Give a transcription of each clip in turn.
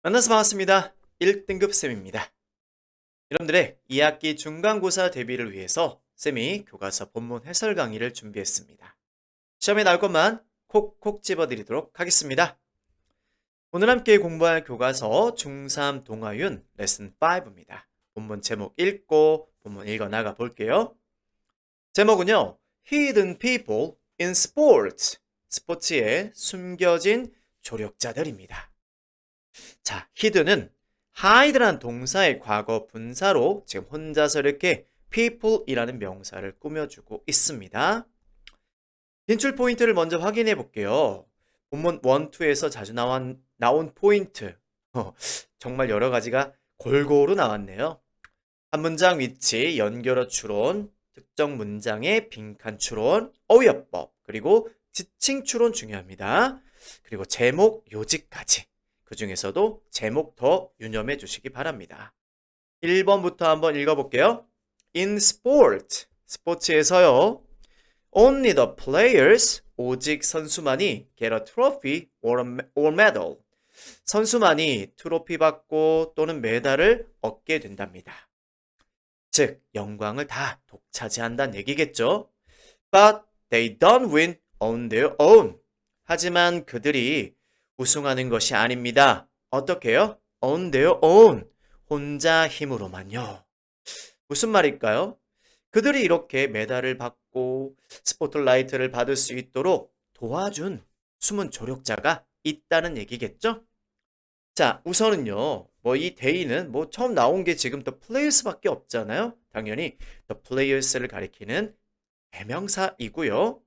만나서 반갑습니다. 1등급 쌤입니다. 여러분들의 2학기 중간고사 대비를 위해서 쌤이 교과서 본문 해설 강의를 준비했습니다. 시험에 나올 것만 콕콕 집어드리도록 하겠습니다. 오늘 함께 공부할 교과서 중3 동아윤 레슨 5입니다. 본문 제목 읽고 본문 읽어 나가 볼게요. 제목은요. Hidden People in Sports. 스포츠에 숨겨진 조력자들입니다. 자, hidden은 hide란 동사의 과거 분사로 지금 혼자서 이렇게 people이라는 명사를 꾸며주고 있습니다. 진출 포인트를 먼저 확인해 볼게요. 본문 1, 2에서 자주 나온 포인트. 정말 여러 가지가 골고루 나왔네요. 한 문장 위치, 연결어 추론, 특정 문장의 빈칸 추론, 어휘어법, 그리고 지칭 추론 중요합니다. 그리고 제목, 요지까지. 그 중에서도 제목 더 유념해 주시기 바랍니다. 1번부터 한번 읽어볼게요. In sport, 스포츠에서요. Only the players, 오직 선수만이 get a trophy or medal. 선수만이 트로피 받고 또는 메달을 얻게 된답니다. 즉, 영광을 다 독차지한다는 얘기겠죠. But they don't win on their own. 하지만 그들이 우승하는 것이 아닙니다. 어떻게요? On their own. 혼자 힘으로만요. 무슨 말일까요? 그들이 이렇게 메달을 받고 스포트라이트를 받을 수 있도록 도와준 숨은 조력자가 있다는 얘기겠죠? 자, 우선은요. 이 데이는 처음 나온 게 지금 the players밖에 없잖아요. 당연히 the players를 가리키는 대명사이고요.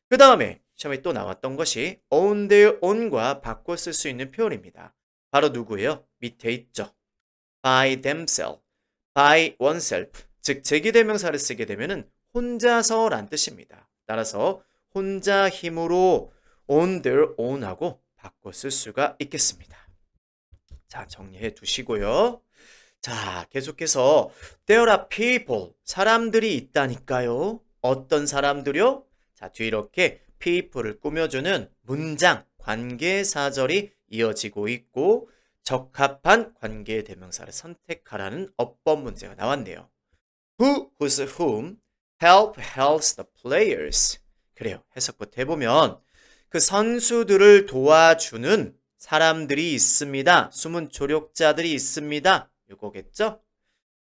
그 다음에 시험에 또 나왔던 것이 on their own과 바꿔 쓸 수 있는 표현입니다. 바로 누구예요? 밑에 있죠. by themselves, by oneself. 즉 제기대명사를 쓰게 되면은 혼자서란 뜻입니다. 따라서 혼자 힘으로 on their own하고 바꿔 쓸 수가 있겠습니다. 자, 정리해 두시고요. 자, 계속해서 there are people, 사람들이 있다니까요. 어떤 사람들이요? 자, 뒤에 이렇게 people을 꾸며주는 문장, 관계사절이 이어지고 있고 적합한 관계대명사를 선택하라는 어법 문제가 나왔네요. Who, whose, whom, helps the players. 그래요. 해석부터 해보면 그 선수들을 도와주는 사람들이 있습니다. 숨은 조력자들이 있습니다. 이거겠죠?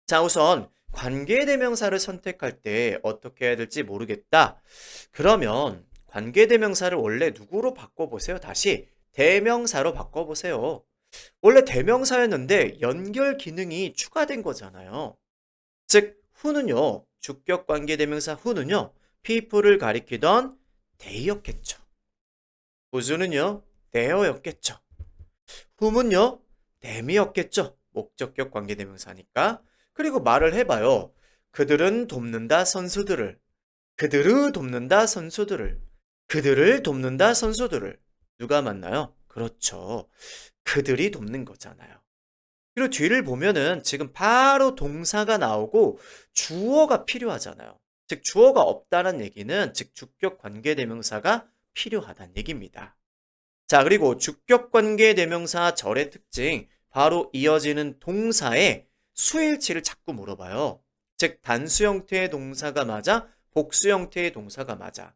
자, 우선 관계대명사를 선택할 때 어떻게 해야 될지 모르겠다. 그러면 관계대명사를 원래 누구로 바꿔보세요. 다시 대명사로 바꿔보세요. 원래 대명사였는데 연결 기능이 추가된 거잖아요. 즉 who는요. 주격 관계대명사 who는요. people을 가리키던 they였겠죠. whose는요. their였겠죠. whom은요. them이었겠죠. 목적격 관계대명사니까. 그리고 말을 해봐요. 그들은 돕는다 선수들을. 그들을 돕는다 선수들을. 그들을 돕는다 선수들을. 누가 맞나요? 그렇죠. 그들이 돕는 거잖아요. 그리고 뒤를 보면은 지금 바로 동사가 나오고 주어가 필요하잖아요. 즉 주어가 없다는 얘기는 즉 주격 관계대명사가 필요하다는 얘기입니다. 자, 그리고 주격 관계대명사 절의 특징 바로 이어지는 동사의 수일치를 자꾸 물어봐요. 즉 단수 형태의 동사가 맞아? 복수 형태의 동사가 맞아?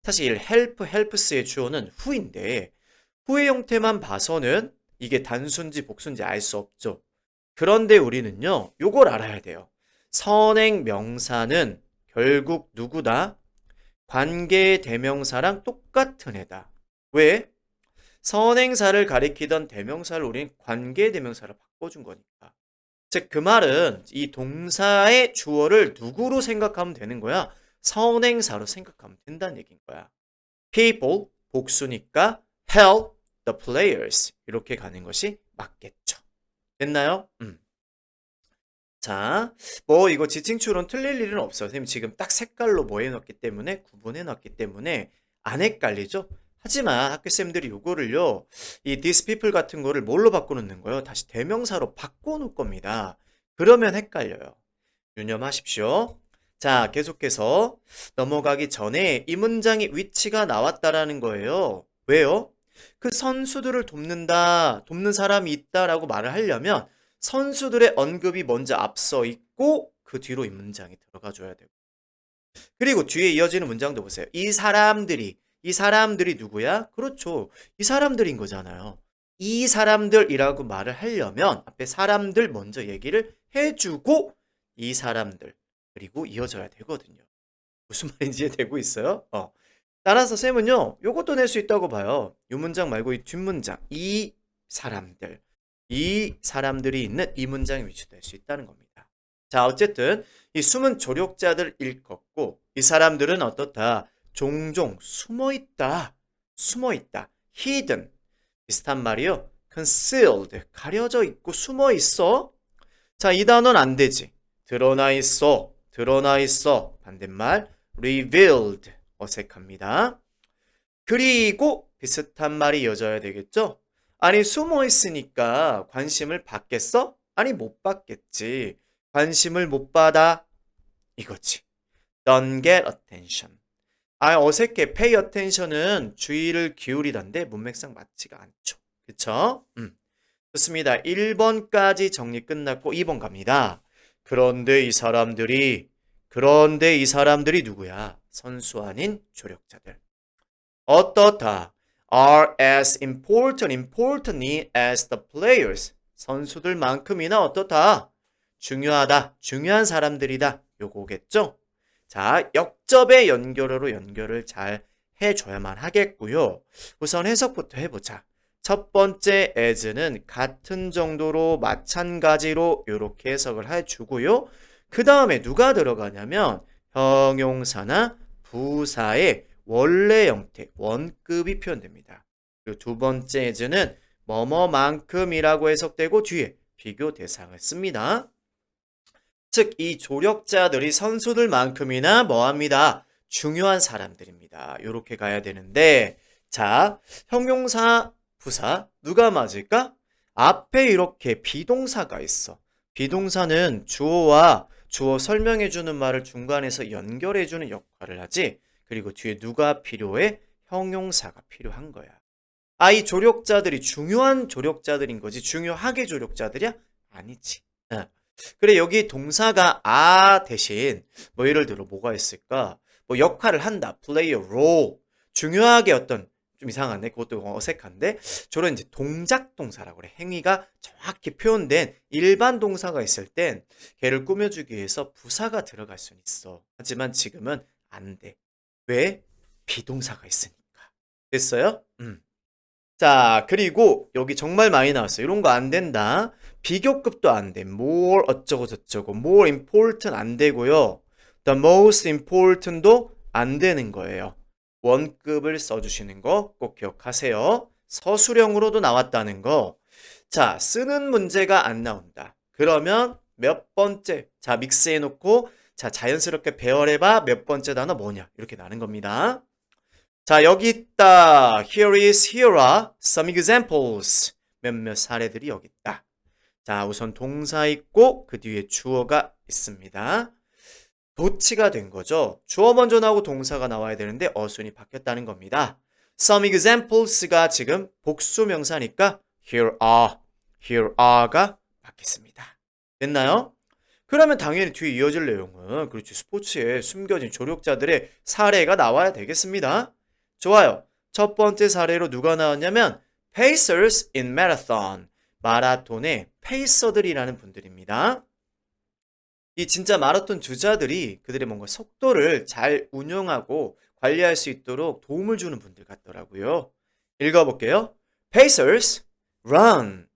사실 help, helps의 주어는 who인데 who의 형태만 봐서는 이게 단수인지 복수인지 알 수 없죠. 그런데 우리는요. 요걸 알아야 돼요. 선행 명사는 결국 누구다? 관계대명사랑 똑같은 애다. 왜? 선행사를 가리키던 대명사를 우린 관계대명사로 바꿔준 거니까. 즉 그 말은 이 동사의 주어를 누구로 생각하면 되는 거야? 선행사로 생각하면 된다는 얘기인 거야. people, 복수니까 help the players 이렇게 가는 것이 맞겠죠. 됐나요? 자, 이거 지칭추론 틀릴 일은 없어요. 선생님 지금 딱 색깔로 해놨기 때문에 구분해놨기 때문에 안 헷갈리죠? 하지만 학교쌤들이 요거를요, 이 these people 같은 거를 뭘로 바꿔놓는 거예요? 다시 대명사로 바꿔놓을 겁니다. 그러면 헷갈려요. 유념하십시오. 자, 계속해서 넘어가기 전에 이 문장의 위치가 나왔다라는 거예요. 왜요? 그 선수들을 돕는다, 돕는 사람이 있다라고 말을 하려면 선수들의 언급이 먼저 앞서 있고 그 뒤로 이 문장이 들어가 줘야 되고. 그리고 뒤에 이어지는 문장도 보세요. 이 사람들이 누구야? 그렇죠. 이 사람들인 거잖아요. 이 사람들이라고 말을 하려면 앞에 사람들 먼저 얘기를 해주고 이 사람들 그리고 이어져야 되거든요. 무슨 말인지 이해되고 있어요? 따라서 쌤은요, 요것도 낼 수 있다고 봐요. 이 문장 말고 이 뒷문장, 이 사람들이 있는 이 문장에 위치될 수 있다는 겁니다. 자, 어쨌든 이 숨은 조력자들 일컫고 이 사람들은 어떻다? 종종 숨어있다. hidden. 비슷한 말이요. concealed. 가려져 있고 숨어 있어. 자, 이 단어는 안 되지. 드러나 있어. 반대말 revealed. 어색합니다. 그리고 비슷한 말이 이어져야 되겠죠? 아니, 숨어 있으니까 관심을 받겠어? 아니, 못 받겠지. 관심을 못 받아. 이거지. Don't get attention. 어색해. pay attention은 주의를 기울이던데 문맥상 맞지가 않죠. 그쵸? 좋습니다. 1번까지 정리 끝났고 2번 갑니다. 그런데 이 사람들이 누구야? 선수 아닌 조력자들. 어떻다? are as importantly as the players. 선수들만큼이나 어떻다? 중요한 사람들이다. 요거겠죠? 자, 역접의 연결어로 연결을 잘 해줘야만 하겠고요. 우선 해석부터 해보자. 첫 번째 as는 같은 정도로 마찬가지로 이렇게 해석을 해주고요. 그 다음에 누가 들어가냐면 형용사나 부사의 원래 형태, 원급이 표현됩니다. 그리고 두 번째 as는 뭐뭐만큼이라고 해석되고 뒤에 비교 대상을 씁니다. 즉, 이 조력자들이 선수들만큼이나 뭐합니다? 중요한 사람들입니다. 이렇게 가야 되는데, 자, 형용사, 부사, 누가 맞을까? 앞에 이렇게 비동사가 있어. 비동사는 주어와 주어 설명해주는 말을 중간에서 연결해주는 역할을 하지. 그리고 뒤에 누가 필요해? 형용사가 필요한 거야. 이 조력자들이 중요한 조력자들인 거지. 중요하게 조력자들이야? 아니지. 그래, 여기 동사가 대신 뭐 예를 들어 뭐가 있을까? 뭐 역할을 한다. play a role. 중요하게 어떤 좀 이상한데 그것도 어색한데 저런 이제 동작 동사라고 그래. 행위가 정확히 표현된 일반 동사가 있을 땐 걔를 꾸며주기 위해서 부사가 들어갈 수는 있어. 하지만 지금은 안 돼. 왜? 비동사가 있으니까. 됐어요? 자, 그리고 여기 정말 많이 나왔어요. 이런 거 안 된다. 비교급도 안 돼. more 어쩌고 저쩌고. more important 안 되고요. the most important도 안 되는 거예요. 원급을 써주시는 거 꼭 기억하세요. 서술형으로도 나왔다는 거. 자, 쓰는 문제가 안 나온다. 그러면 몇 번째? 자, 믹스해놓고 자, 자연스럽게 배열해봐. 몇 번째 단어 뭐냐? 이렇게 나는 겁니다. 자, 여기 있다. Here are some examples. 몇몇 사례들이 여기 있다. 자, 우선 동사 있고 그 뒤에 주어가 있습니다. 도치가 된 거죠. 주어 먼저 나오고 동사가 나와야 되는데 어순이 바뀌었다는 겁니다. Some examples가 지금 복수 명사니까 here are가 바뀌었습니다. 됐나요? 그러면 당연히 뒤에 이어질 내용은 그렇지 스포츠에 숨겨진 조력자들의 사례가 나와야 되겠습니다. 좋아요. 첫 번째 사례로 누가 나왔냐면 Pacers in Marathon. 마라톤의 페이서들이라는 분들입니다. 이 진짜 마라톤 주자들이 그들의 뭔가 속도를 잘 운용하고 관리할 수 있도록 도움을 주는 분들 같더라고요. 읽어볼게요. Pacers run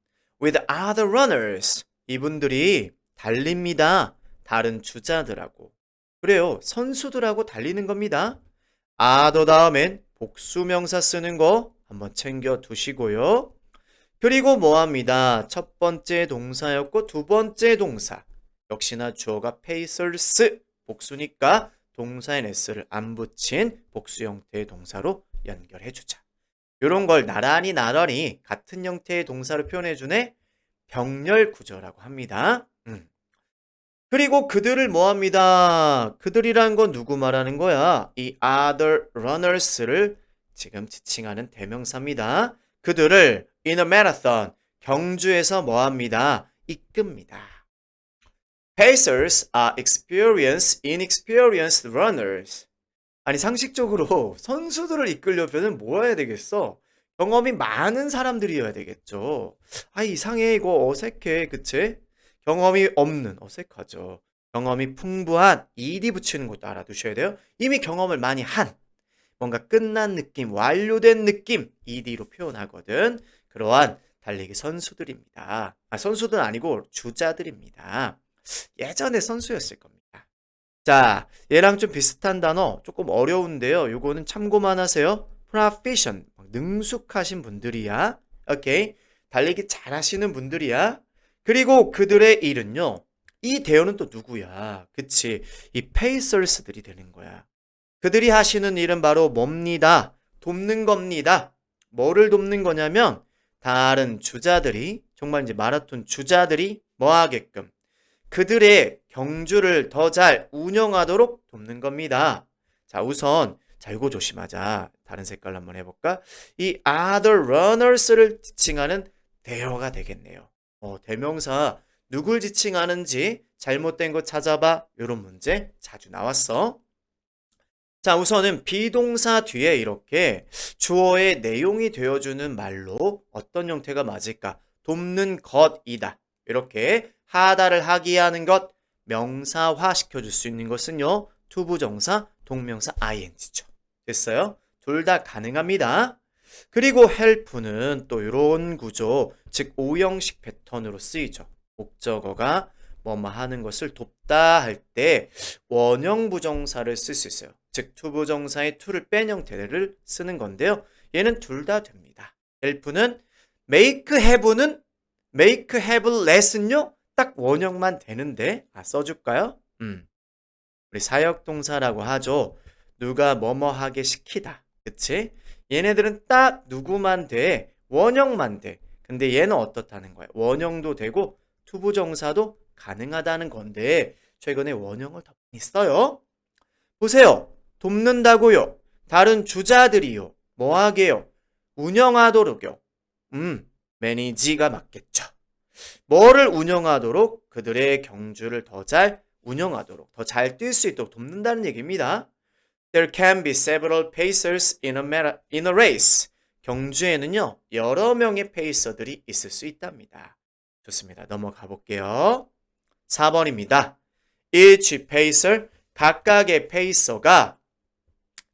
with other runners. 이분들이 달립니다. 다른 주자들하고. 그래요. 선수들하고 달리는 겁니다. other 다음엔 복수명사 쓰는 거 한번 챙겨 두시고요. 그리고 뭐합니다. 첫 번째 동사였고 두 번째 동사. 역시나 주어가 Pacers 복수니까 동사인 s를 안 붙인 복수 형태의 동사로 연결해주자. 이런 걸 나란히 같은 형태의 동사로 표현해주네. 병렬 구조라고 합니다. 그리고 그들을 뭐합니다. 그들이란 건 누구 말하는 거야? 이 other runners를 지금 지칭하는 대명사입니다. 그들을 in a marathon, 경주에서 뭐합니다? 이끕니다. Pacers are experienced, inexperienced runners. 아니 상식적으로 선수들을 이끌려면 뭐 해야 되겠어? 경험이 많은 사람들이어야 되겠죠. 아 이상해 이거 어색해 그치? 경험이 없는 어색하죠. 경험이 풍부한 ed 붙이는 것도 알아두셔야 돼요. 이미 경험을 많이 한 뭔가 끝난 느낌, 완료된 느낌 ed로 표현하거든. 그러한 달리기 선수들입니다. 아 선수들은 아니고 주자들입니다. 예전에 선수였을 겁니다. 자, 얘랑 좀 비슷한 단어 조금 어려운데요. 요거는 참고만 하세요. proficient, 능숙하신 분들이야. 오케이. 달리기 잘하시는 분들이야. 그리고 그들의 일은요. 이 대어는 또 누구야? 그치. 이 페이서스들이 되는 거야. 그들이 하시는 일은 바로 뭡니다. 돕는 겁니다. 뭐를 돕는 거냐면 다른 주자들이 정말 이제 마라톤 주자들이 뭐 하게끔 그들의 경주를 더 잘 운영하도록 돕는 겁니다. 자, 우선 자, 이거 조심하자. 다른 색깔로 한번 해볼까? 이 other runners를 지칭하는 대어가 되겠네요. 대명사 누굴 지칭하는지 잘못된 거 찾아봐. 이런 문제 자주 나왔어. 자, 우선은 비동사 뒤에 이렇게 주어의 내용이 되어주는 말로 어떤 형태가 맞을까? 돕는 것이다. 이렇게 하다를 하게 하는 것, 명사화 시켜줄 수 있는 것은요. 투부정사, 동명사 ing죠. 됐어요? 둘 다 가능합니다. 그리고 help는 또 이런 구조, 즉 오형식 패턴으로 쓰이죠. 목적어가 뭐뭐 하는 것을 돕다 할 때 원형 부정사를 쓸 수 있어요. 즉 투부정사의 to를 뺀 형태를 쓰는 건데요. 얘는 둘 다 됩니다. help는 make have는 make have less는요. 딱 원형만 되는데 써줄까요? 우리 사역동사라고 하죠. 누가 뭐뭐 하게 시키다. 그치? 얘네들은 딱 누구만 돼. 원형만 돼. 근데 얘는 어떻다는 거야? 원형도 되고 투부정사도 가능하다는 건데 최근에 원형을 더 많이 써요. 보세요. 돕는다고요. 다른 주자들이요. 뭐 하게요? 운영하도록요. 매니지가 맞겠죠. 뭐를 운영하도록? 그들의 경주를 더 잘 운영하도록, 더 잘 뛸 수 있도록 돕는다는 얘기입니다. There can be several pacers in a race. 경주에는요, 여러 명의 페이서들이 있을 수 있답니다. 좋습니다. 넘어가 볼게요. 4번입니다. Each pacer, 각각의 페이서가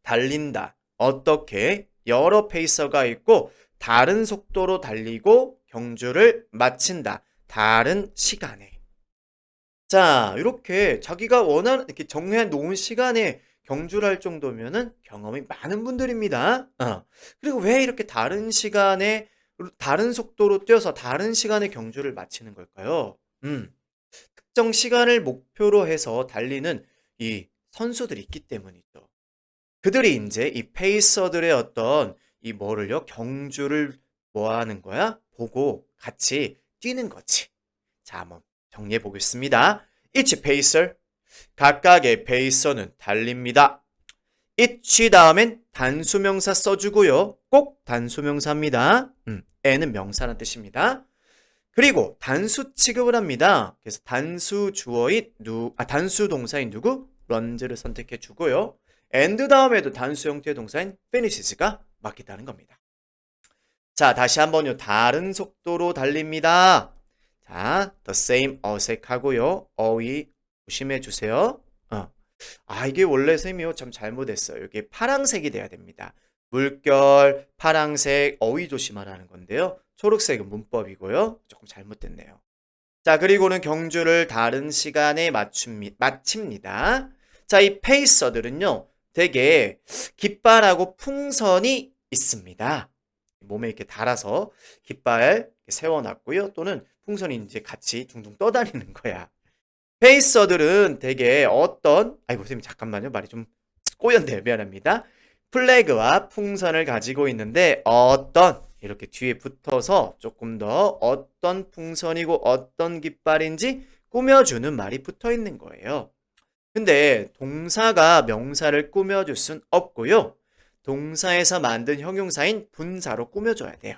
달린다. 어떻게? 여러 페이서가 있고 다른 속도로 달리고 경주를 마친다. 다른 시간에. 자, 이렇게 자기가 원하는 이렇게 정해 놓은 시간에 경주를 할 정도면은 경험이 많은 분들입니다. 그리고 왜 이렇게 다른 시간에 다른 속도로 뛰어서 다른 시간에 경주를 마치는 걸까요? 특정 시간을 목표로 해서 달리는 이 선수들이 있기 때문이죠. 그들이 이제 이 페이서들의 어떤 이 뭐를요? 경주를 뭐 하는 거야? 보고 같이 뛰는 거지. 자, 한번 정리해 보겠습니다. Each pacer, 각각의 페이서는 달립니다. each 다음엔 단수명사 써주고요. 꼭 단수명사입니다. 에는 명사라는 뜻입니다. 그리고 단수 취급을 합니다. 그래서 단수 주어인 단수 동사인 누구? runs를 선택해 주고요. and 다음에도 단수 형태의 동사인 finishes,가 맞겠다는 겁니다. 자, 다시 한번요. 다른 속도로 달립니다. 자, the same 어색하고요. 어휘 조심해 주세요. 이게 원래 쌤이요. 참 잘못했어요. 이게 파랑색이 돼야 됩니다. 물결, 파랑색, 어휘 조심하라는 건데요. 초록색은 문법이고요. 조금 잘못됐네요. 자, 그리고는 경주를 다른 시간에 마칩니다. 자, 이 페이서들은요. 되게 깃발하고 풍선이 있습니다. 몸에 이렇게 달아서 깃발 세워놨고요. 또는 풍선이 이제 같이 둥둥 떠다니는 거야. 페이서들은 되게 아이고 선생님 잠깐만요. 말이 좀 꼬였네요. 미안합니다. 플래그와 풍선을 가지고 있는데 이렇게 뒤에 붙어서 조금 더 어떤 풍선이고 어떤 깃발인지 꾸며주는 말이 붙어 있는 거예요. 근데 동사가 명사를 꾸며줄 순 없고요. 동사에서 만든 형용사인 분사로 꾸며줘야 돼요.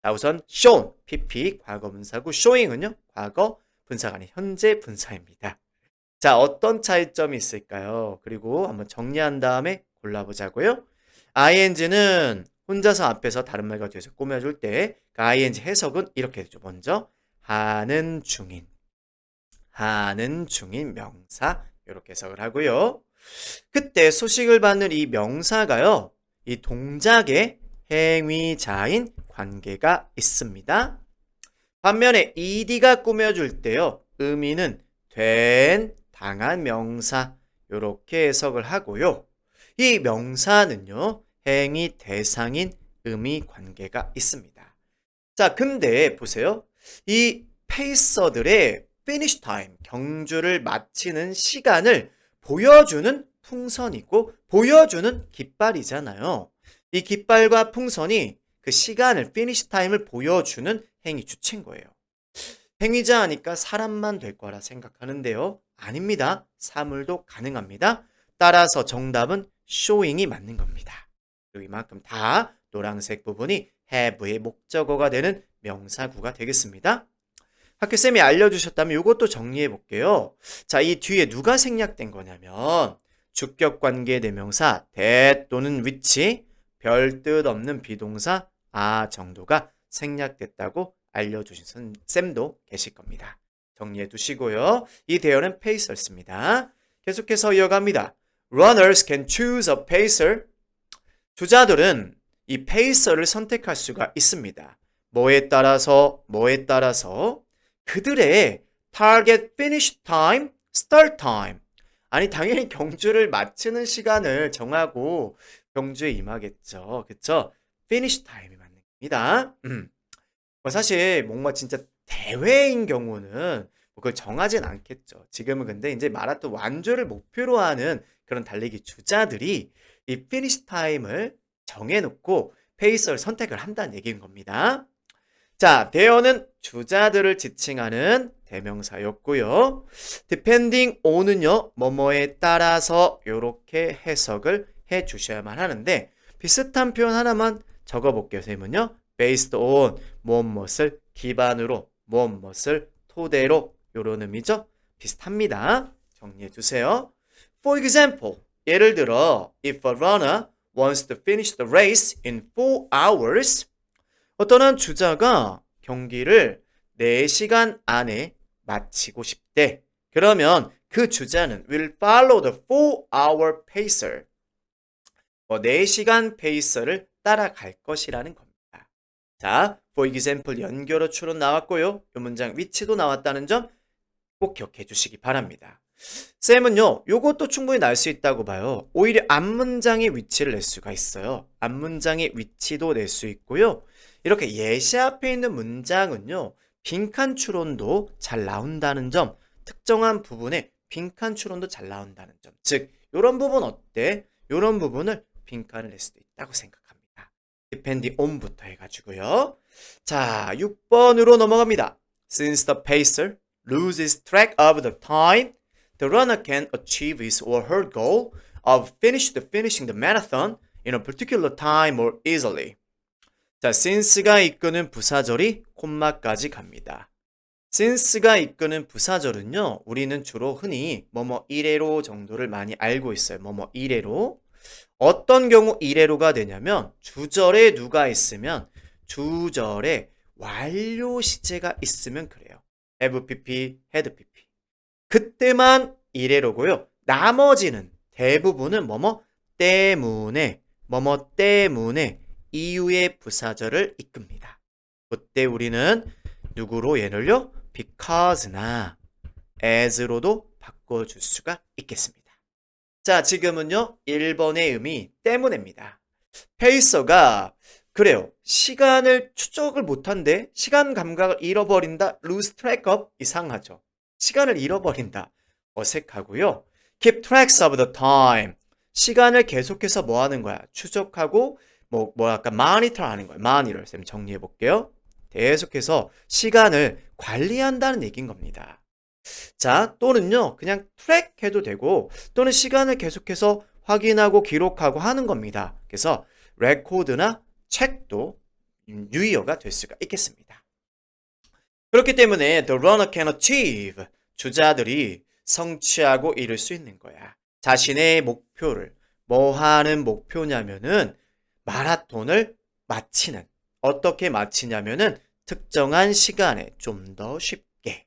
자, 우선 shown, pp 과거 분사고 showing은요 과거 분사가 아닌 현재 분사입니다. 자, 어떤 차이점이 있을까요? 그리고 한번 정리한 다음에 골라보자고요. ing는 혼자서 앞에서 다른 말과 뒤에서 꾸며줄 때 그 ing 해석은 이렇게 되죠. 먼저 하는 중인 명사 이렇게 해석을 하고요. 그때 소식을 받는 이 명사가요. 이 동작의 행위자인 관계가 있습니다. 반면에 ed가 꾸며줄 때요. 의미는 된, 당한 명사 이렇게 해석을 하고요. 이 명사는요. 행위 대상인 의미 관계가 있습니다. 자, 근데 보세요. 이 페이서들의 finish time, 경주를 마치는 시간을 보여주는 풍선이고 보여주는 깃발이잖아요. 이 깃발과 풍선이 그 시간을 finish time을 보여주는 행위 주체인 거예요. 행위자 하니까 사람만 될 거라 생각하는데요. 아닙니다. 사물도 가능합니다. 따라서 정답은 showing이 맞는 겁니다. 그리고 이만큼 다 노란색 부분이 have의 목적어가 되는 명사구가 되겠습니다. 학교쌤이 알려주셨다면 이것도 정리해 볼게요. 자, 이 뒤에 누가 생략된 거냐면 주격관계 대명사 that 또는 which, 별 뜻 없는 비동사 정도가 생략됐다고 알려주신 쌤도 계실 겁니다. 정리해 두시고요. 이 대어는 pacers입니다. 계속해서 이어갑니다. Runners can choose a pacer. 주자들은 이 pacer를 선택할 수가 있습니다. 뭐에 따라서 그들의 target finish time, start time. 아니 당연히 경주를 마치는 시간을 정하고 경주에 임하겠죠. 그쵸? finish time이 맞는 겁니다. 사실 뭔가 진짜 대회인 경우는 그걸 정하진 않겠죠. 지금은 근데 이제 마라톤 완주를 목표로 하는 그런 달리기 주자들이 이 finish time을 정해놓고 페이서를 선택을 한다는 얘기인 겁니다. 자, 대어는 주자들을 지칭하는 대명사였고요. depending on은요, 뭐뭐에 따라서 이렇게 해석을 해 주셔야만 하는데 비슷한 표현 하나만 적어볼게요. 선생님은요. based on, 무엇을 기반으로, 무엇을 토대로 이런 의미죠. 비슷합니다. 정리해 주세요. For example, 예를 들어 if a runner wants to finish the race in 4 hours, 어떤 한 주자가 경기를 4시간 안에 마치고 싶대. 그러면 그 주자는 will follow the 4-hour pacer. 4시간 페이서를 따라갈 것이라는 겁니다. 자, for example 연결어 추론 나왔고요. 이 문장 위치도 나왔다는 점 꼭 기억해 주시기 바랍니다. 쌤은요, 요것도 충분히 날 수 있다고 봐요. 오히려 앞문장의 위치를 낼 수가 있어요. 앞문장의 위치도 낼 수 있고요. 이렇게 예시 앞에 있는 문장은요, 빈칸 추론도 잘 나온다는 점, 특정한 부분에 빈칸 추론도 잘 나온다는 점. 즉, 요런 부분 어때? 요런 부분을 빈칸을 낼 수도 있다고 생각합니다. depending on부터 해가지고요. 자, 6번으로 넘어갑니다. Since the pacer loses track of the time, the runner can achieve his or her goal of finishing the marathon in a particular time more easily. 자, since가 이끄는 부사절이 콤마까지 갑니다. since가 이끄는 부사절은요, 우리는 주로 흔히 뭐뭐 이래로 정도를 많이 알고 있어요. 뭐뭐 이래로. 어떤 경우 이래로가 되냐면 주절에 누가 있으면 주절에 완료 시제가 있으면 그래요. have pp, had pp. 그때만 이래로고요. 나머지는 대부분은 뭐뭐 때문에 이유의 부사절을 이끕니다. 그때 우리는 누구로 얘를요? because나 as로도 바꿔줄 수가 있겠습니다. 자, 지금은요 1번의 의미 때문에입니다. 페이서가 그래요. 시간을 추적을 못한대. 시간 감각을 잃어버린다. lose track of 이상하죠. 시간을 잃어버린다. 어색하고요. keep tracks of the time. 시간을 계속해서 뭐 하는 거야? 추적하고 약간 monitor 하는 거예요. monitor. 쌤 정리해 볼게요. 계속해서 시간을 관리한다는 얘기인 겁니다. 자, 또는요. 그냥 track 해도 되고 또는 시간을 계속해서 확인하고 기록하고 하는 겁니다. 그래서 레코드나 책도 유의어가 될 수가 있겠습니다. 그렇기 때문에 the runner can achieve, 주자들이 성취하고 이룰 수 있는 거야. 자신의 목표를, 뭐 하는 목표냐면은 마라톤을 마치는, 어떻게 마치냐면은 특정한 시간에 좀 더 쉽게.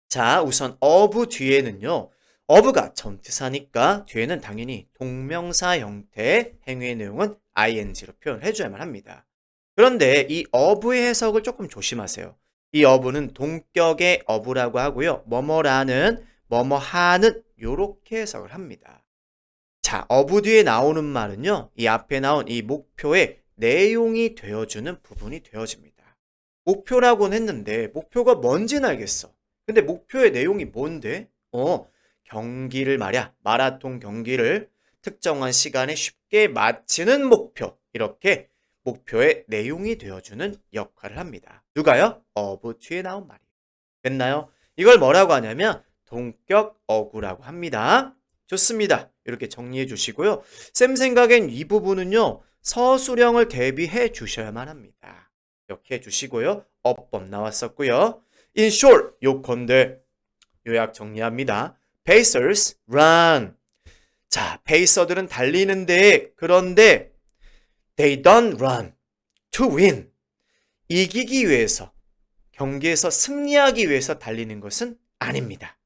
자, 우선 of 뒤에는요, of가 전치사니까 뒤에는 당연히 동명사 형태의 행위의 내용은 ing로 표현해줘야만 합니다. 그런데 이 of의 해석을 조금 조심하세요. 이 of는 동격의 of라고 하고요. 뭐뭐라는, 뭐뭐하는 요렇게 해석을 합니다. 자, of 뒤에 나오는 말은요. 이 앞에 나온 이 목표의 내용이 되어주는 부분이 되어집니다. 목표라고는 했는데 목표가 뭔지는 알겠어. 근데 목표의 내용이 뭔데? 경기를 말이야. 마라톤 경기를 특정한 시간에 쉽게 마치는 목표. 이렇게 목표의 내용이 되어주는 역할을 합니다. 누가요? of 뒤에 나온 말이에요. 됐나요? 이걸 뭐라고 하냐면 동격 어구라고 합니다. 좋습니다. 이렇게 정리해 주시고요. 쌤 생각엔 이 부분은요. 서술형을 대비해 주셔야만 합니다. 이렇게 해주시고요. 어법 나왔었고요. In short, 요컨대 요약 정리합니다. Pacers run. 자, 페이서들은 달리는데 그런데 they don't run to win. 이기기 위해서, 경기에서 승리하기 위해서 달리는 것은 아닙니다.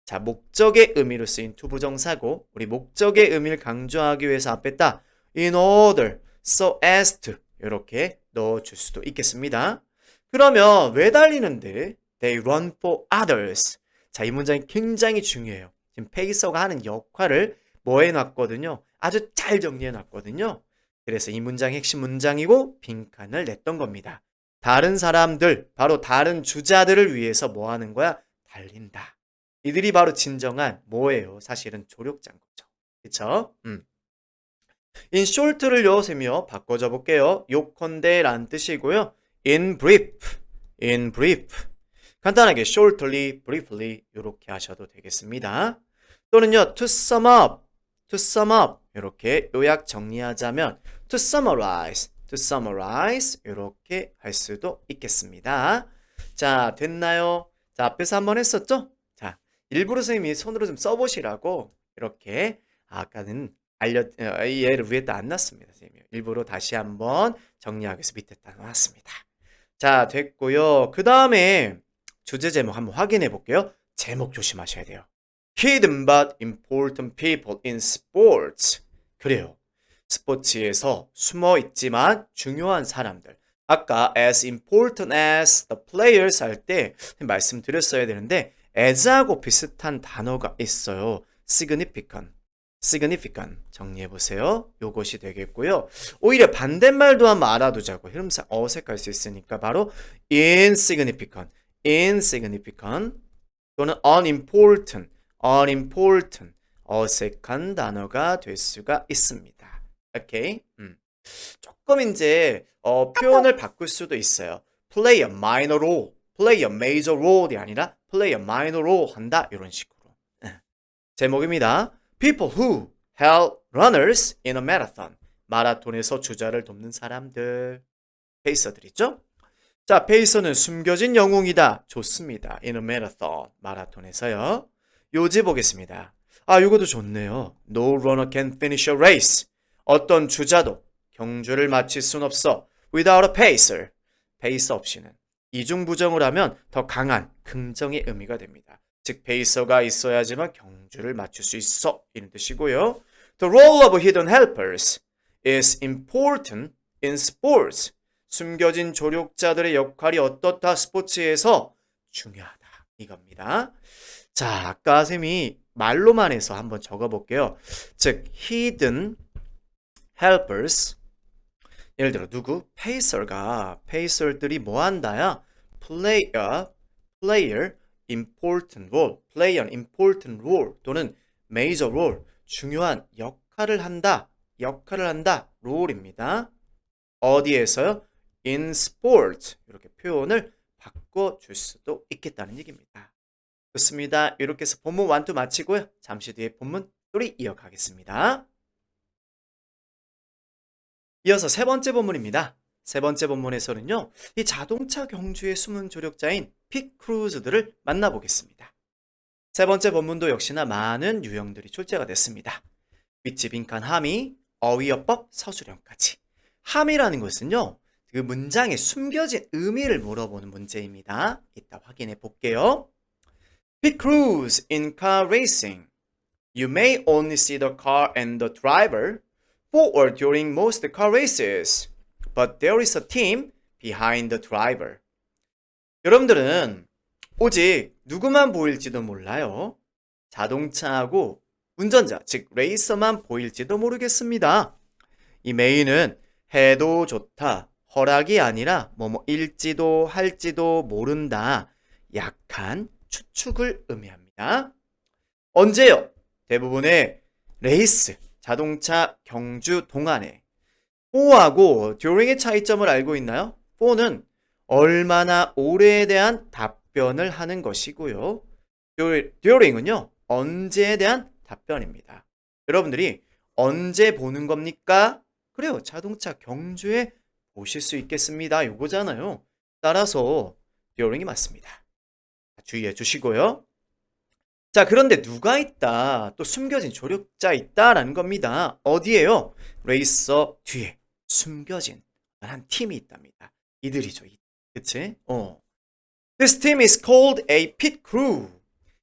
자, 목적의 의미로 쓰인 투부정사고 우리 목적의 의미를 강조하기 위해서 앞에 딱 in order, so as to 이렇게 넣어줄 수도 있겠습니다. 그러면 왜 달리는데? They run for others. 자, 이 문장이 굉장히 중요해요. 지금 페이서가 하는 역할을 뭐 해놨거든요. 아주 잘 정리해놨거든요. 그래서 이 문장이 핵심 문장이고 빈칸을 냈던 겁니다. 다른 사람들, 바로 다른 주자들을 위해서 뭐 하는 거야? 달린다. 이들이 바로 진정한 뭐예요? 사실은 조력자인 거죠. 그쵸? in short를요, 쌤이요. 바꿔 적어볼게요. 요컨대 란 뜻이고요. in brief, in brief. 간단하게 shortly, briefly 이렇게 하셔도 되겠습니다. 또는요, to sum up, to sum up 이렇게 요약 정리하자면 to summarize, to summarize 이렇게 할 수도 있겠습니다. 자, 됐나요? 자, 앞에서 한번 했었죠? 자, 일부러 선생님이 손으로 좀 써보시라고 이렇게 아까는 얘를 위에다 안 놨습니다. 선생님. 일부러 다시 한번 정리하기 위해서 밑에다 놨습니다. 자, 됐고요. 그 다음에 주제 제목 한번 확인해 볼게요. 제목 조심하셔야 돼요. Hidden but important people in sports. 그래요. 스포츠에서 숨어 있지만 중요한 사람들. 아까 as important as the players 할 때 말씀드렸어야 되는데 as하고 비슷한 단어가 있어요. significant. significant 정리해 보세요. 요것이 되겠고요. 오히려 반대말도 한번 알아두자고. 흐름상 어색할 수 있으니까 바로 insignificant, insignificant 또는 unimportant, unimportant 어색한 단어가 될 수가 있습니다. 오케이? 조금 이제 표현을 바꿀 수도 있어요. play a minor role, play a major role이 아니라 play a minor role 한다 이런 식으로. 제목입니다. People who help runners in a marathon. 마라톤에서 주자를 돕는 사람들. 페이서들이죠? 자, 페이서는 숨겨진 영웅이다. 좋습니다. In a marathon. 마라톤에서요. 요지 보겠습니다. 아, 이것도 좋네요. No runner can finish a race. 어떤 주자도 경주를 마칠 순 없어. Without a pacer. 페이서 없이는. 이중부정을 하면 더 강한 긍정의 의미가 됩니다. 즉 페이서가 있어야지만 경주를 맞출 수 있어 이런 뜻이고요. The role of hidden helpers is important in sports. 숨겨진 조력자들의 역할이 어떻다 스포츠에서 중요하다 이겁니다. 자, 아까 쌤이 말로만 해서 한번 적어볼게요. 즉 hidden helpers 예를 들어 누구? 페이서들이 뭐 한다야? player important role, play an important role 또는 major role, 중요한 역할을 한다, role입니다. 어디에서요? in sport 이렇게 표현을 바꿔줄 수도 있겠다는 얘기입니다. 좋습니다. 이렇게 해서 본문 1, 2 마치고요. 잠시 뒤에 본문 3 이어가겠습니다. 이어서 세 번째 본문입니다. 세 번째 본문에서는요, 이 자동차 경주의 숨은 조력자인 핏 크루즈들을 만나보겠습니다. 세 번째 본문도 역시나 많은 유형들이 출제가 됐습니다. 윗집 빈칸 함의, 어휘어법, 서술형까지. 함의라는 것은요, 그 문장에 숨겨진 의미를 물어보는 문제입니다. 이따 확인해 볼게요. Pit crews in car racing. You may only see the car and the driver forward during most car races, but there is a team behind the driver. 여러분들은 오직 누구만 보일지도 몰라요. 자동차하고 운전자, 즉 레이서만 보일지도 모르겠습니다. 이 메인은 해도 좋다, 허락이 아니라 뭐뭐일지도 할지도 모른다, 약한 추측을 의미합니다. 언제요? 대부분의 레이스, 자동차 경주 동안에 for하고 during의 차이점을 알고 있나요? for는 얼마나 오래에 대한 답변을 하는 것이고요. during은요, 언제에 대한 답변입니다. 여러분들이 언제 보는 겁니까? 그래요, 자동차 경주에 보실 수 있겠습니다. 요거잖아요. 따라서 during이 맞습니다. 주의해 주시고요. 자, 그런데 누가 있다? 또 숨겨진 조력자 있다라는 겁니다. 어디에요? 레이서 뒤에 숨겨진 한 팀이 있답니다. 이들이죠. 그치? This team is called a pit crew.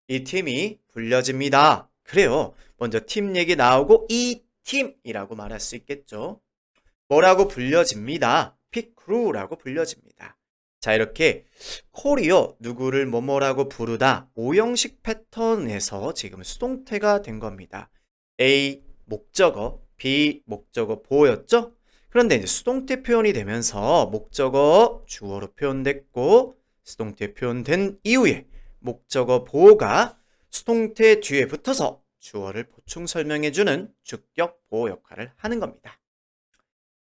이 팀이 불려집니다. 그래요. 먼저 팀 얘기 나오고 이 팀이라고 말할 수 있겠죠. 뭐라고 불려집니다. pit crew라고 불려집니다. 자, 이렇게 콜이요, 누구를 뭐뭐라고 부르다, 오형식 패턴에서 지금 수동태가 된 겁니다. A 목적어, B 목적어 보였죠? 그런데 이제 수동태 표현이 되면서 목적어 주어로 표현됐고 수동태 표현된 이후에 목적어 보호가 수동태 뒤에 붙어서 주어를 보충 설명해주는 주격 보호 역할을 하는 겁니다.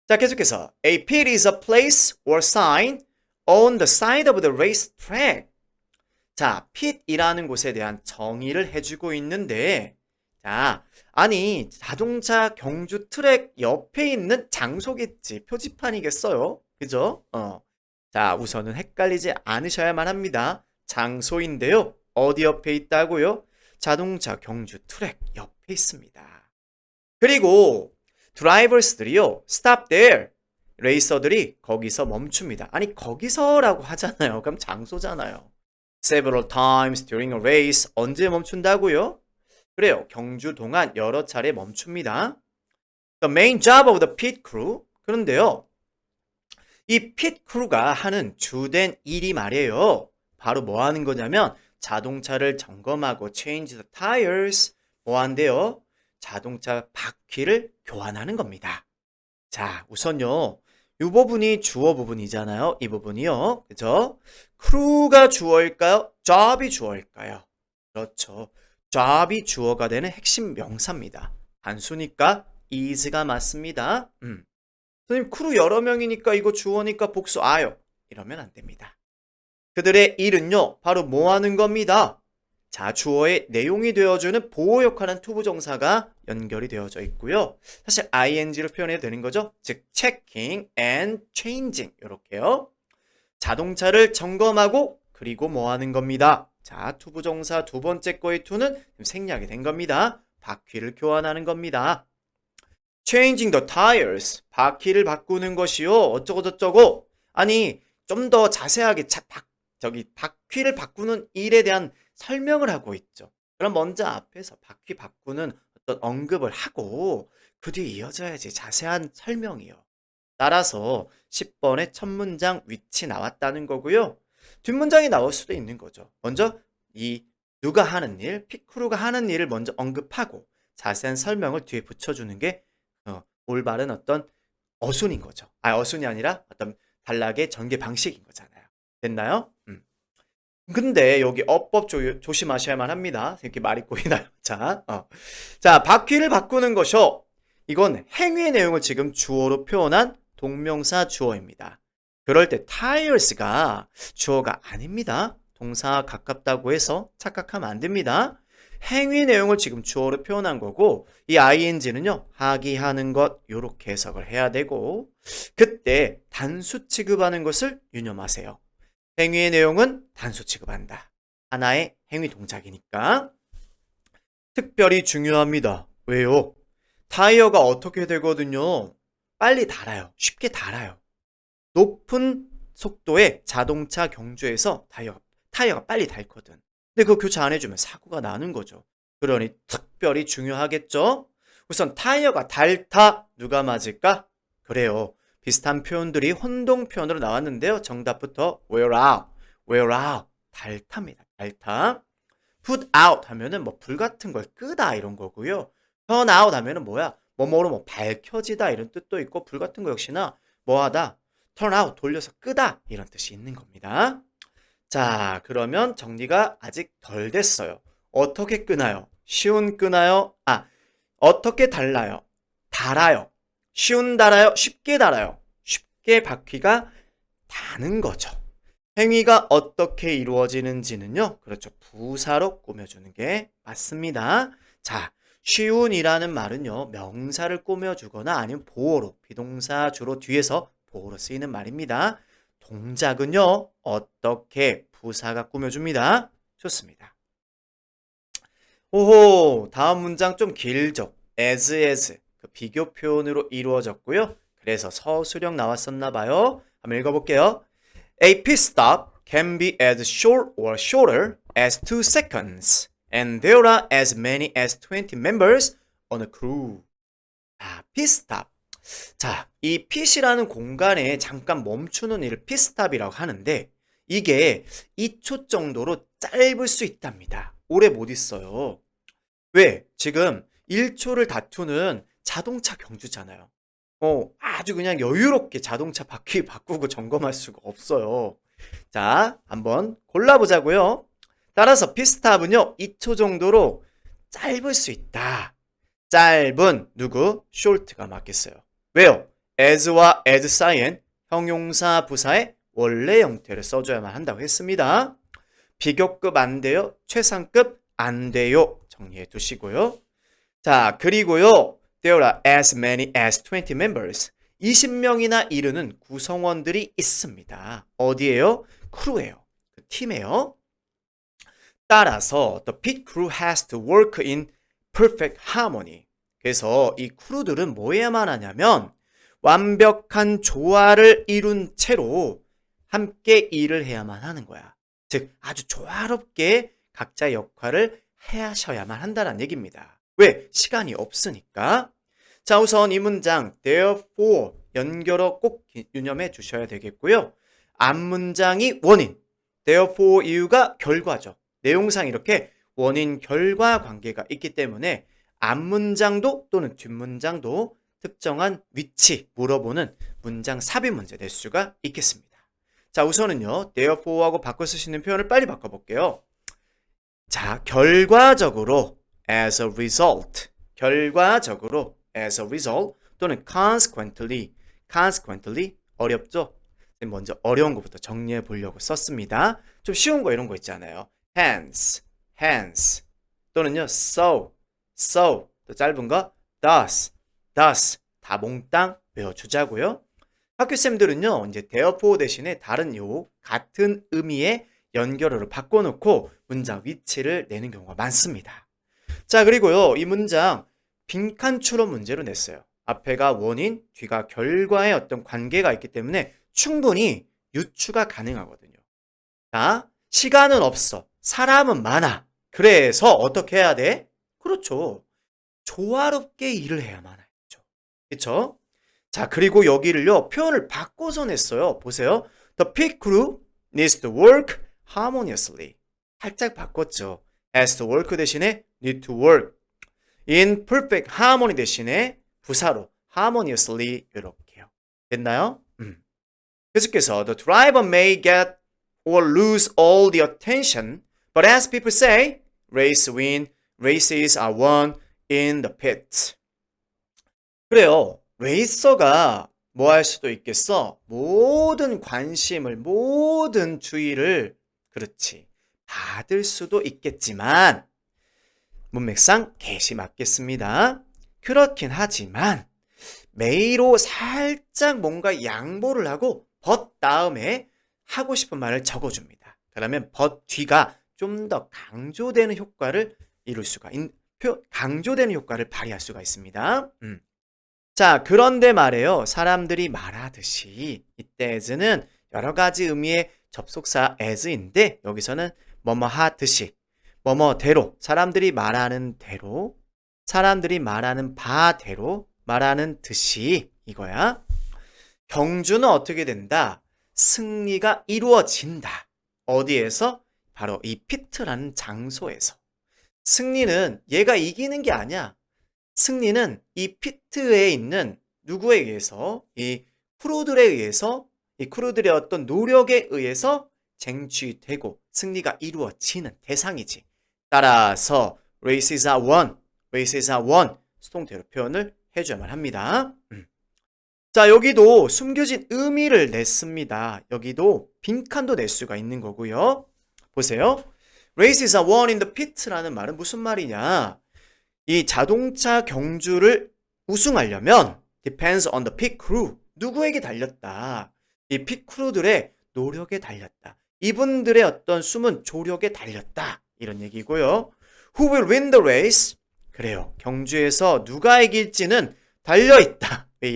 자, 계속해서 A pit is a place or sign on the side of the race track. 자, pit이라는 곳에 대한 정의를 해주고 있는데, 자, 아니 자동차 경주 트랙 옆에 있는 장소겠지, 표지판이겠어요, 그죠? 자, 우선은 헷갈리지 않으셔야만 합니다. 장소인데요, 어디 옆에 있다고요? 자동차 경주 트랙 옆에 있습니다. 그리고 드라이버스들이요, stop there. 레이서들이 거기서 멈춥니다. 아니, 거기서라고 하잖아요. 그럼 장소잖아요. Several times during a race. 언제 멈춘다고요? 그래요, 경주 동안 여러 차례 멈춥니다. The main job of the pit crew. 그런데요, 이 pit crew가 하는 주된 일이 말이에요. 바로 뭐 하는 거냐면 자동차를 점검하고 change the tires. 뭐 한대요? 자동차 바퀴를 교환하는 겁니다. 자, 우선요, 이 부분이 주어 부분이잖아요. 이 부분이요, 그죠? crew가 주어일까요? job이 주어일까요? 그렇죠. job이 주어가 되는 핵심 명사입니다. 단수니까 is가 맞습니다. 선생님, 크루 여러 명이니까 이거 주어니까 복수 아요. 이러면 안 됩니다. 그들의 일은요, 바로 뭐 하는 겁니다. 자, 주어의 내용이 되어주는 보호 역할은 투부정사가 연결이 되어져 있고요. 사실 ing로 표현해도 되는 거죠. 즉 checking and changing, 이렇게요. 자동차를 점검하고 그리고 뭐 하는 겁니다. 자, 투부정사 두 번째 거의 to는 생략이 된 겁니다. 바퀴를 교환하는 겁니다. changing the tires, 바퀴를 바꾸는 것이요, 어쩌고 저쩌고. 아니, 좀 더 자세하게 바퀴를 바꾸는 일에 대한 설명을 하고 있죠. 그럼 먼저 앞에서 바퀴 바꾸는 어떤 언급을 하고 그 뒤에 이어져야지 자세한 설명이요. 따라서 10번의 첫 문장 위치 나왔다는 거고요. 뒷문장이 나올 수도 있는 거죠. 먼저 이 누가 하는 일, 핏크루가 하는 일을 먼저 언급하고 자세한 설명을 뒤에 붙여주는 게 올바른 어떤 어순인 거죠. 어순이 아니라 어떤 단락의 전개 방식인 거잖아요. 됐나요? 근데 여기 어법 조심하셔야만 합니다. 이렇게 말이 꼬이나요? 자, 바퀴를 바꾸는 것이요, 이건 행위의 내용을 지금 주어로 표현한 동명사 주어입니다. 그럴 때 tires가 주어가 아닙니다. 동사와 가깝다고 해서 착각하면 안 됩니다. 행위 내용을 지금 주어로 표현한 거고 이 ing는요. 하기 하는 것 요렇게 해석을 해야 되고 그때 단수 취급하는 것을 유념하세요. 행위의 내용은 단수 취급한다. 하나의 행위 동작이니까. 특별히 중요합니다. 왜요? 타이어가 어떻게 되거든요. 빨리 닳아요. 쉽게 닳아요. 높은 속도의 자동차 경주에서 타이어가 빨리 닳거든. 근데 그거 교체 안 해주면 사고가 나는 거죠. 그러니 특별히 중요하겠죠? 우선 타이어가 닳다 누가 맞을까? 그래요. 비슷한 표현들이 혼동 표현으로 나왔는데요. 정답부터 wear out, wear out, 닳답니다. 닳다. put out 하면은 뭐 불 같은 걸 끄다 이런 거고요. turn out 하면은 뭐야? 뭐뭐로 뭐 밝혀지다 이런 뜻도 있고 불 같은 거 역시나 뭐하다? turn out 돌려서 끄다 이런 뜻이 있는 겁니다. 자, 그러면 정리가 아직 덜 됐어요. 어떻게 끄나요? 쉬운 끄나요? 어떻게 달라요? 달아요. 쉬운 달아요? 쉽게 달아요. 쉽게 바퀴가 다는 거죠. 행위가 어떻게 이루어지는지는요. 그렇죠. 부사로 꾸며주는 게 맞습니다. 자, 쉬운이라는 말은요. 명사를 꾸며주거나 아니면 보어로, 비동사 주로 뒤에서 보어로 쓰이는 말입니다. 동작은요. 어떻게 부사가 꾸며줍니다. 좋습니다. 오호, 다음 문장 좀 길죠. as 그 비교 표현으로 이루어졌고요. 그래서 서술형 나왔었나 봐요. 한번 읽어볼게요. A pit stop can be as short or shorter as 2 seconds, and there are as many as 20 members on a crew. pit stop. 자, 이 pit이라는 공간에 잠깐 멈추는 일을 pit stop이라고 하는데 이게 2초 정도로 짧을 수 있답니다. 오래 못 있어요. 왜? 지금 1초를 다투는 자동차 경주잖아요. 아주 그냥 여유롭게 자동차 바퀴 바꾸고 점검할 수가 없어요. 자, 한번 골라보자고요. 따라서 pitstop은요, 2초 정도로 짧을 수 있다. 짧은 누구? short가 맞겠어요. 왜요? as와 as 사이엔 형용사 부사의 원래 형태를 써줘야만 한다고 했습니다. 비교급 안 돼요. 최상급 안 돼요. 정리해 두시고요. 자, 그리고요. There are as many as 20 members. 20명이나 이르는 구성원들이 있습니다. 어디에요? 크루예요. 그 팀이에요. 따라서 the pit crew has to work in perfect harmony. 그래서 이 크루들은 뭐 해야만 하냐면 완벽한 조화를 이룬 채로 함께 일을 해야만 하는 거야. 즉 아주 조화롭게 각자의 역할을 하셔야만 한다는 얘기입니다. 왜? 시간이 없으니까. 자, 우선 이 문장 therefore 연결어 꼭 유념해 주셔야 되겠고요. 앞문장이 원인, therefore 이유가 결과죠. 내용상 이렇게 원인 결과 관계가 있기 때문에 앞문장도 또는 뒷문장도 특정한 위치 물어보는 문장 삽입 문제 낼 수가 있겠습니다. 자, 우선은요. therefore하고 바꿔 쓰시는 표현을 빨리 바꿔볼게요. 자, 결과적으로 as a result, 결과적으로 as a result 또는 consequently 어렵죠? 먼저 어려운 것부터 정리해 보려고 썼습니다. 좀 쉬운 거 이런 거 있잖아요. hence 또는요 so 또 짧은 거 thus 다 몽땅 외워주자고요. 학교쌤들은요 이제 therefore 대신에 다른 요 같은 의미의 연결어를 바꿔놓고 문장 위치를 내는 경우가 많습니다. 자, 그리고요 이 문장 빈칸 추론 문제로 냈어요. 앞에가 원인, 뒤가 결과의 어떤 관계가 있기 때문에 충분히 유추가 가능하거든요. 자, 시간은 없어. 사람은 많아. 그래서 어떻게 해야 돼? 그렇죠. 조화롭게 일을 해야만 하죠. 그렇죠? 자, 그리고 여기를요. 표현을 바꿔서 냈어요. 보세요. The pit crew needs to work harmoniously. 살짝 바꿨죠. has to work 대신에 need to work. in perfect harmony 대신에 부사로 harmoniously 이렇게요. 됐나요? 계속해서 the driver may get or lose all the attention, but as people say, races are won in the pit. 그래요. 레이서가 뭐 할 수도 있겠어? 모든 관심을, 모든 주의를 그렇지 받을 수도 있겠지만 문맥상 get이 맞겠습니다. 그렇긴 하지만 may로 살짝 뭔가 양보를 하고 but 다음에 하고 싶은 말을 적어줍니다. 그러면 but 뒤가 좀 더 강조되는 효과를 이룰 수가 강조되는 효과를 발휘할 수가 있습니다. 자, 그런데 말이에요. 사람들이 말하듯이 이때 as는 여러 가지 의미의 접속사 as인데 여기서는 뭐뭐 하듯이 뭐뭐대로 사람들이 말하는 대로 사람들이 말하는 바대로 말하는 듯이 이거야. 경주는 어떻게 된다? 승리가 이루어진다. 어디에서? 바로 이 피트라는 장소에서. 승리는 얘가 이기는 게 아니야. 승리는 이 피트에 있는 누구에 의해서 이 크루들에 의해서 이 크루들의 어떤 노력에 의해서 쟁취되고 승리가 이루어지는 대상이지. 따라서 races are won, races are won 수동태로 표현을 해줘야만 합니다. 자, 여기도 숨겨진 의미를 냈습니다. 여기도 빈칸도 낼 수가 있는 거고요. 보세요. races are won in the pit라는 말은 무슨 말이냐? 이 자동차 경주를 우승하려면 depends on the pit crew. 누구에게 달렸다. 이 핏 크루들의 노력에 달렸다. 이분들의 어떤 숨은 조력에 달렸다. 이런 얘기고요. Who will win the race? 그래요. 경주에서 누가 이길지는 달려있다. 왜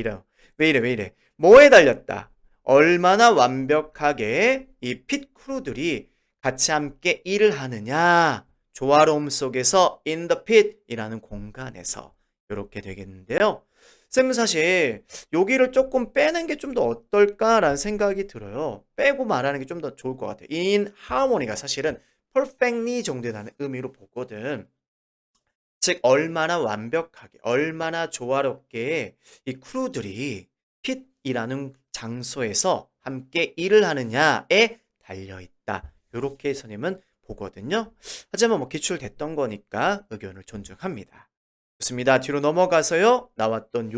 이래? 뭐에 달렸다? 얼마나 완벽하게 이 핏 크루들이 같이 함께 일을 하느냐. 조화로움 속에서 in the pit 이라는 공간에서 이렇게 되겠는데요. 쌤은 사실 여기를 조금 빼는 게 좀 더 어떨까라는 생각이 들어요. 빼고 말하는 게 좀 더 좋을 것 같아요. in harmony가 사실은 perfectly 정도라는 의미로 보거든. 즉 얼마나 완벽하게 얼마나 조화롭게 이 크루들이 pit이라는 장소에서 함께 일을 하느냐에 달려있다. 이렇게 선생님은 보거든요. 하지만 뭐 기출됐던 거니까 의견을 존중합니다. 좋습니다. 뒤로 넘어가서요. 나왔던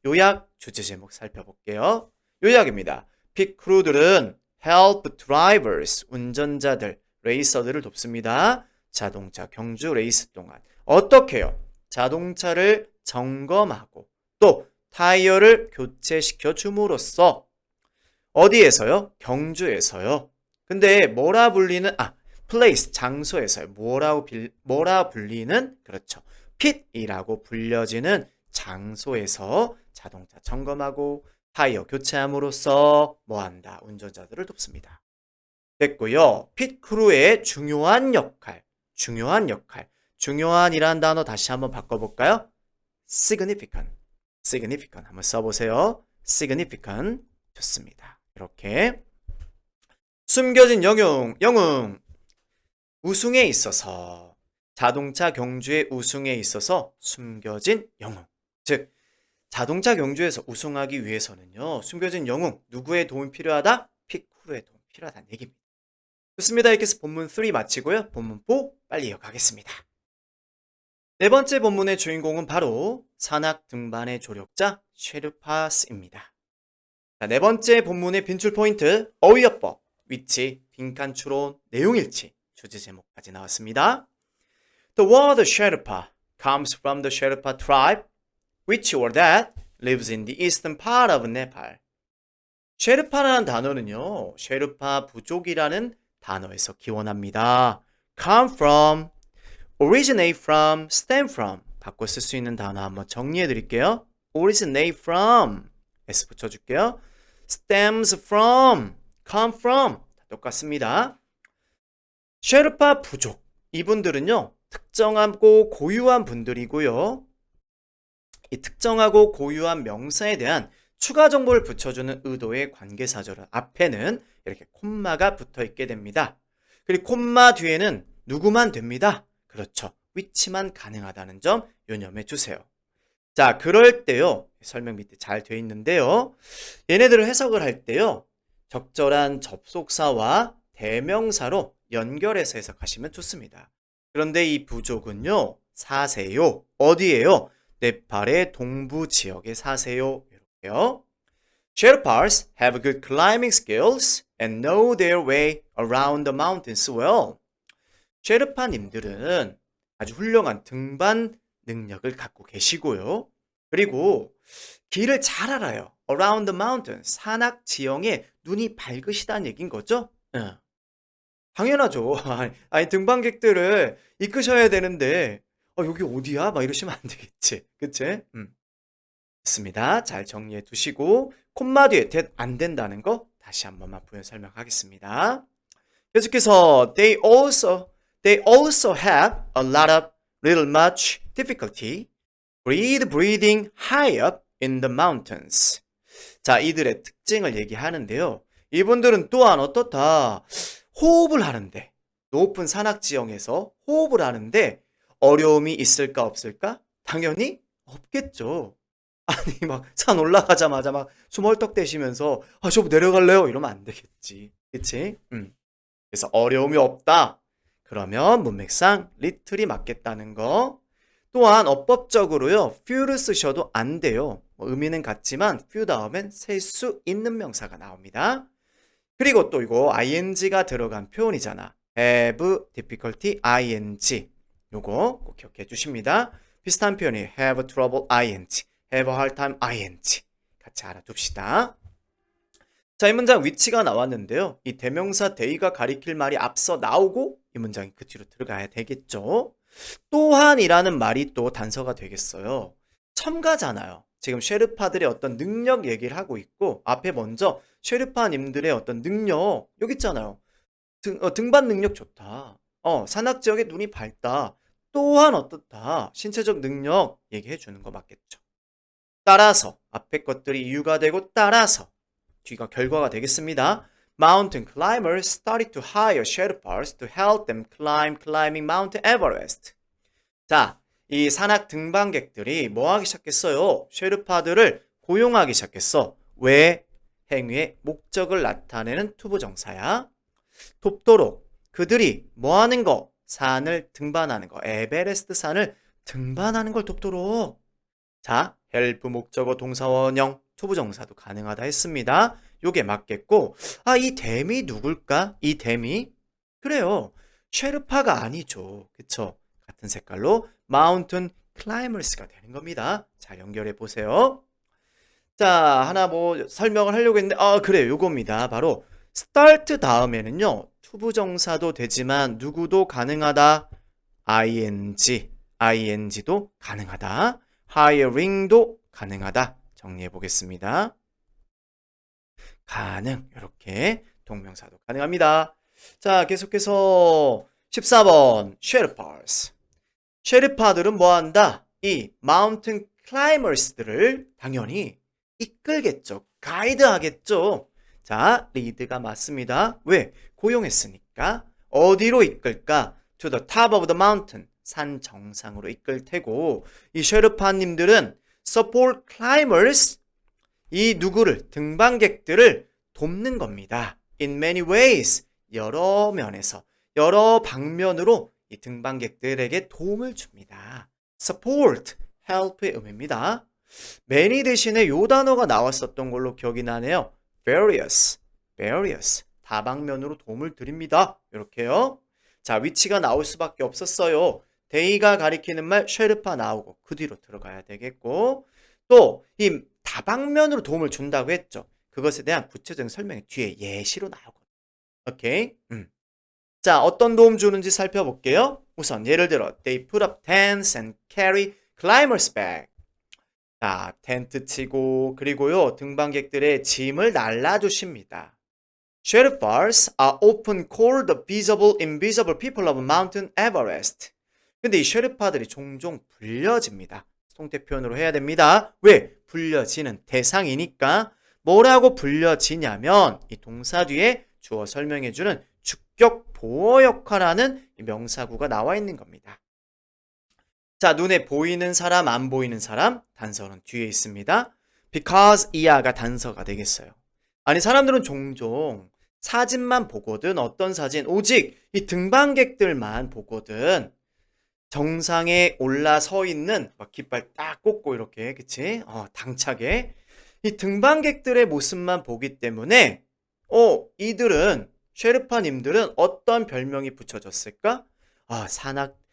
요약 주제 제목 살펴볼게요. 요약입니다. 핏 크루들은 help drivers, 운전자들, 레이서들을 돕습니다. 자동차 경주 레이스 동안 어떻게 해요? 자동차를 점검하고 또 타이어를 교체시켜 줌으로써 어디에서요? 경주에서요. 근데 뭐라 불리는 place 장소에서요. 뭐라 불리는 그렇죠. pit이라고 불려지는 장소에서 자동차 점검하고 타이어 교체함으로써 뭐한다? 운전자들을 돕습니다. 됐고요. 핏 크루의 중요한이란 단어 다시 한번 바꿔볼까요? significant 한번 써보세요. significant 좋습니다. 이렇게 숨겨진 영웅 우승에 있어서 자동차 경주의 우승에 있어서 숨겨진 영웅 즉 자동차 경주에서 우승하기 위해서는요 숨겨진 영웅 누구의 도움이 필요하다? 핏 크루의 도움이 필요하다는 얘기입니다. 좋습니다. 이렇게 해서 본문 3 마치고요. 본문 4 빨리 이어가겠습니다. 네 번째 본문의 주인공은 바로 산악 등반의 조력자 쉐르파스입니다. 자, 네 번째 본문의 빈출 포인트 어휘어법, 위치, 빈칸 추론, 내용일치, 주제 제목까지 나왔습니다. The word Sherpa comes from the Sherpa tribe, which or that lives in the eastern part of Nepal. 쉐르파라는 단어는요, 쉐르파 부족이라는 단어에서 기원합니다. Come from, originate from, stem from 바꿔 쓸 수 있는 단어 한번 정리해 드릴게요. originate from S 붙여줄게요. stems from, come from 다 똑같습니다. 쉐르파 부족 이분들은요 특정하고 고유한 분들이고요. 이 특정하고 고유한 명사에 대한 추가 정보를 붙여주는 의도의 관계사절 앞에는 이렇게 콤마가 붙어 있게 됩니다. 그리고 콤마 뒤에는 누구만 됩니다. 그렇죠. 위치만 가능하다는 점 유념해 주세요. 자, 그럴 때요. 설명 밑에 잘 되어 있는데요. 얘네들을 해석을 할 때요. 적절한 접속사와 대명사로 연결해서 해석하시면 좋습니다. 그런데 이 부족은요. 사세요. 어디에요? 네팔의 동부 지역에 사세요. 이렇게요. Sherpas have good climbing skills and know their way around the mountains well. 쉐르파님들은 아주 훌륭한 등반 능력을 갖고 계시고요. 그리고 길을 잘 알아요. Around the mountains, 산악 지형에 눈이 밝으시다는 얘기인 거죠? 예. 당연하죠. 아니 등반객들을 이끄셔야 되는데 여기 어디야?" 막 이러시면 안 되겠지. 그치? 좋습니다. 잘 정리해 두시고 콤마 뒤에 that 안 된다는 거 다시 한 번만 부연 설명하겠습니다. 계속해서 they also have a lot of little much difficulty breathing high up in the mountains. 자, 이들의 특징을 얘기하는데요. 이분들은 또한 어떻다? 호흡을 하는데 높은 산악 지형에서 호흡을 하는데 어려움이 있을까 없을까? 당연히 없겠죠. 아니 막 산 올라가자마자 막 숨 헐떡대시면서 "아 저 내려갈래요." 이러면 안 되겠지. 그치? 그래서 어려움이 없다. 그러면 문맥상 little이 맞겠다는 거. 또한 어법적으로요. few를 쓰셔도 안 돼요. 의미는 같지만 few 다음엔 셀 수 있는 명사가 나옵니다. 그리고 또 이거 ing가 들어간 표현이잖아. have difficulty ing. 요거 꼭 기억해 주십니다. 비슷한 표현이 have trouble ing, have a hard time ing. 같이 알아둡시다. 자, 이 문장 위치가 나왔는데요. 이 대명사 they가 가리킬 말이 앞서 나오고 이 문장이 그 뒤로 들어가야 되겠죠. 또한이라는 말이 또 단서가 되겠어요. 첨가잖아요. 지금 쉐르파들의 어떤 능력 얘기를 하고 있고 앞에 먼저 쉐르파님들의 어떤 능력 여기 있잖아요. 등반 능력 좋다. 산악 지역에 눈이 밝다. 또한 어떻다. 신체적 능력 얘기해 주는 거 맞겠죠. 따라서 앞에 것들이 이유가 되고 따라서 뒤가 결과가 되겠습니다. Mountain climbers started to hire Sherpas to help them climbing Mount Everest. 자, 이 산악 등반객들이 뭐 하기 시작했어요? 쉐르파들을 고용하기 시작했어. 왜? 행위의 목적을 나타내는 투부정사야. 돕도록 그들이 뭐 하는 거? 산을 등반하는 거. 에베레스트 산을 등반하는 걸 돕도록. 자, help 목적어 동사원형 투부정사도 가능하다 했습니다. 요게 맞겠고, 이 댐이 누굴까? 이 댐이? 그래요. 쉐르파가 아니죠. 그쵸? 같은 색깔로 마운틴 클라이머스가 되는 겁니다. 잘 연결해 보세요. 자, 하나 뭐 설명을 하려고 했는데, 그래요. 요겁니다. 바로 start 다음에는요, 투부정사도 되지만 누구도 가능하다. ing도 가능하다. hiring도 가능하다. 정리해 보겠습니다. 가능. 이렇게 동명사도 가능합니다. 자, 계속해서 14번 쉐르파스. 쉐르파들은 뭐 한다? 이 마운틴 클라이머스들을 당연히 이끌겠죠. 가이드 하겠죠. 자, 리드가 맞습니다. 왜? 고용했으니까. 어디로 이끌까? To the top of the mountain. 산 정상으로 이끌 테고 이 쉐르파님들은 support climbers 이 누구를 등반객들을 돕는 겁니다. In many ways 여러 면에서 여러 방면으로 이 등반객들에게 도움을 줍니다. support help의 의미입니다. many 대신에 요 단어가 나왔었던 걸로 기억이 나네요. various 다방면으로 도움을 드립니다. 이렇게요. 자, 위치가 나올 수밖에 없었어요. 데이가 가리키는 말 쉐르파 나오고 그 뒤로 들어가야 되겠고 또 이 다방면으로 도움을 준다고 했죠. 그것에 대한 구체적인 설명이 뒤에 예시로 나오거든요. 오케이? 자, 어떤 도움 주는지 살펴볼게요. 우선 예를 들어 they put up tents and carry climbers bag. 자, 텐트 치고 그리고요 등반객들의 짐을 날라주십니다. Sherpas are often called the visible, invisible people of Mountain Everest. 근데 이 쉐르파들이 종종 불려집니다. 송태 표현으로 해야 됩니다. 왜? 불려지는 대상이니까 뭐라고 불려지냐면 이 동사 뒤에 주어 설명해주는 주격 보어 역할하는 명사구가 나와 있는 겁니다. 자, 눈에 보이는 사람, 안 보이는 사람 단서는 뒤에 있습니다. because 이하가 단서가 되겠어요. 아니 사람들은 종종 사진만 보거든. 어떤 사진? 오직 이 등반객들만 보거든. 정상에 올라서 있는 막 깃발 딱 꽂고 이렇게 그치? 당차게 이 등반객들의 모습만 보기 때문에 이들은 쉐르파님들은 어떤 별명이 붙여졌을까?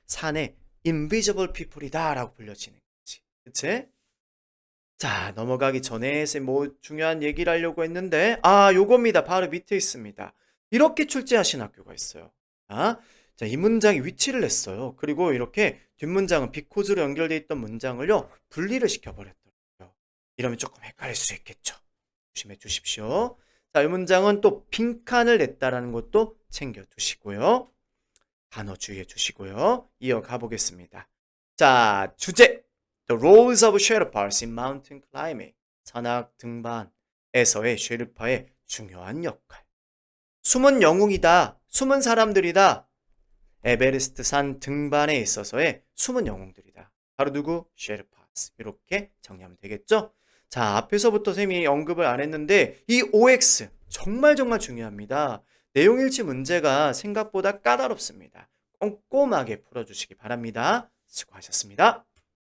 산에 invisible people이다 라고 불려지는 거지. 그치? 자, 넘어가기 전에 쌤 뭐 중요한 얘기를 하려고 했는데, 요겁니다. 바로 밑에 있습니다. 이렇게 출제하신 학교가 있어요. 자, 이 문장이 위치를 냈어요. 그리고 이렇게 뒷문장은 비코즈로 연결되어 있던 문장을요, 분리를 시켜버렸더라고요. 이러면 조금 헷갈릴 수 있겠죠. 조심해 주십시오. 자, 이 문장은 또 빈칸을 냈다라는 것도 챙겨두시고요. 단어 주의해 주시고요. 이어가 보겠습니다. 자, 주제. The roles of Sherpas in mountain climbing. 산악 등반에서의 쉐르파의 중요한 역할. 숨은 영웅이다. 숨은 사람들이다. 에베레스트 산 등반에 있어서의 숨은 영웅들이다. 바로 누구? 쉐르파스. 이렇게 정리하면 되겠죠? 자, 앞에서부터 쌤이 언급을 안 했는데 이 OX 정말 중요합니다. 내용일치 문제가 생각보다 까다롭습니다. 꼼꼼하게 풀어주시기 바랍니다. 수고하셨습니다.